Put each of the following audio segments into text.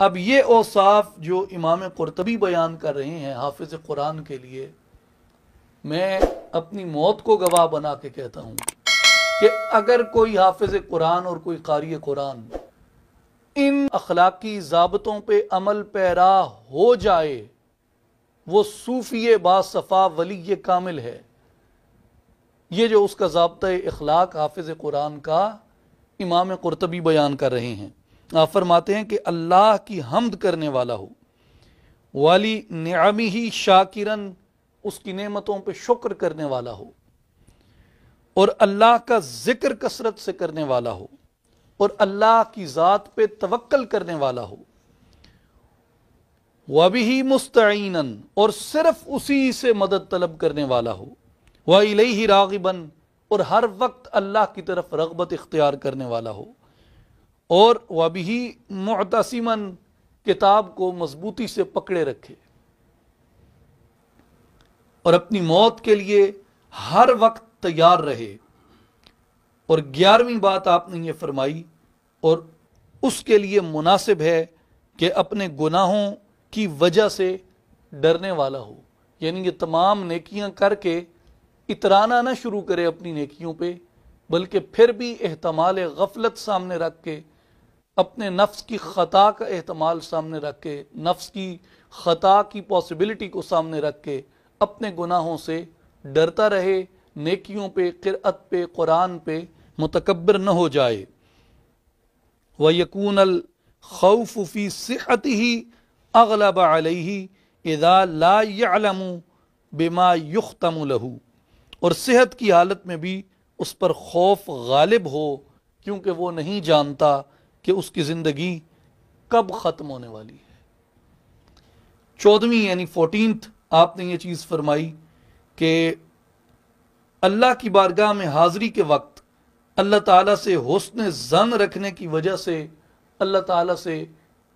اب یہ اوصاف جو امام قرطبی بیان کر رہے ہیں حافظ قرآن کے لیے، میں اپنی موت کو گواہ بنا کے کہتا ہوں کہ اگر کوئی حافظ قرآن اور کوئی قاری قرآن ان اخلاقی ضابطوں پہ عمل پیرا ہو جائے، وہ صوفی باصفا ولی کامل ہے۔ یہ جو اس کا ضابطہ اخلاق حافظ قرآن کا امام قرطبی بیان کر رہے ہیں، آپ فرماتے ہیں کہ اللہ کی حمد کرنے والا ہو، والی نعمہ شاکرن، اس کی نعمتوں پہ شکر کرنے والا ہو، اور اللہ کا ذکر کثرت سے کرنے والا ہو، اور اللہ کی ذات پہ توکل کرنے والا ہو، وَبِهِ مُسْتَعِينًا، اور صرف اسی سے مدد طلب کرنے والا ہو، وَإِلَيْهِ رَاغِبًا، اور ہر وقت اللہ کی طرف رغبت اختیار کرنے والا ہو، اور وَبِهِ مُعْتَصِمًا، کتاب کو مضبوطی سے پکڑے رکھے اور اپنی موت کے لیے ہر وقت تیار رہے۔ اور 11ویں بات آپ نے یہ فرمائی، اور اس کے لیے مناسب ہے کہ اپنے گناہوں کی وجہ سے ڈرنے والا ہو، یعنی یہ تمام نیکیاں کر کے اترانا نہ شروع کرے اپنی نیکیوں پہ، بلکہ پھر بھی احتمال غفلت سامنے رکھ کے، اپنے نفس کی خطا کا احتمال سامنے رکھ کے، نفس کی خطا کی پاسبلٹی کو سامنے رکھ کے اپنے گناہوں سے ڈرتا رہے، نیکیوں پہ، قرأت پہ، قرآن پہ متکبر نہ ہو جائے۔ وَيَكُونَ الْخَوْفُ فِي صِحَّتِهِ أَغْلَبَ عَلَيْهِ إِذَا لَا يَعْلَمُ بِمَا يُخْتَمُ لَهُ، اور صحت کی حالت میں بھی اس پر خوف غالب ہو، کیونکہ وہ نہیں جانتا کہ اس کی زندگی کب ختم ہونے والی ہے۔ 14ویں یعنی 14th آپ نے یہ چیز فرمائی کہ اللہ کی بارگاہ میں حاضری کے وقت اللہ تعالیٰ سے حسن ظن رکھنے کی وجہ سے اللہ تعالیٰ سے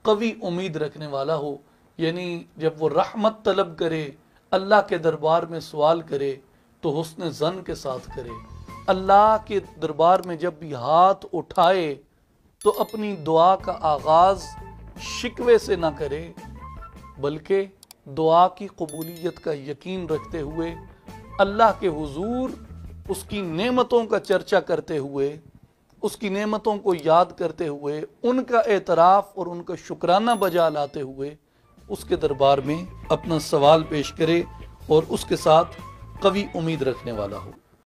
قوی امید رکھنے والا ہو، یعنی جب وہ رحمت طلب کرے، اللہ کے دربار میں سوال کرے تو حسن ظن کے ساتھ کرے۔ اللہ کے دربار میں جب بھی ہاتھ اٹھائے تو اپنی دعا کا آغاز شکوے سے نہ کرے، بلکہ دعا کی قبولیت کا یقین رکھتے ہوئے اللہ کے حضور اس کی نعمتوں کا چرچا کرتے ہوئے، اس کی نعمتوں کو یاد کرتے ہوئے، ان کا اعتراف اور ان کا شکرانہ بجا لاتے ہوئے اس کے دربار میں اپنا سوال پیش کرے اور اس کے ساتھ قوی امید رکھنے والا ہو۔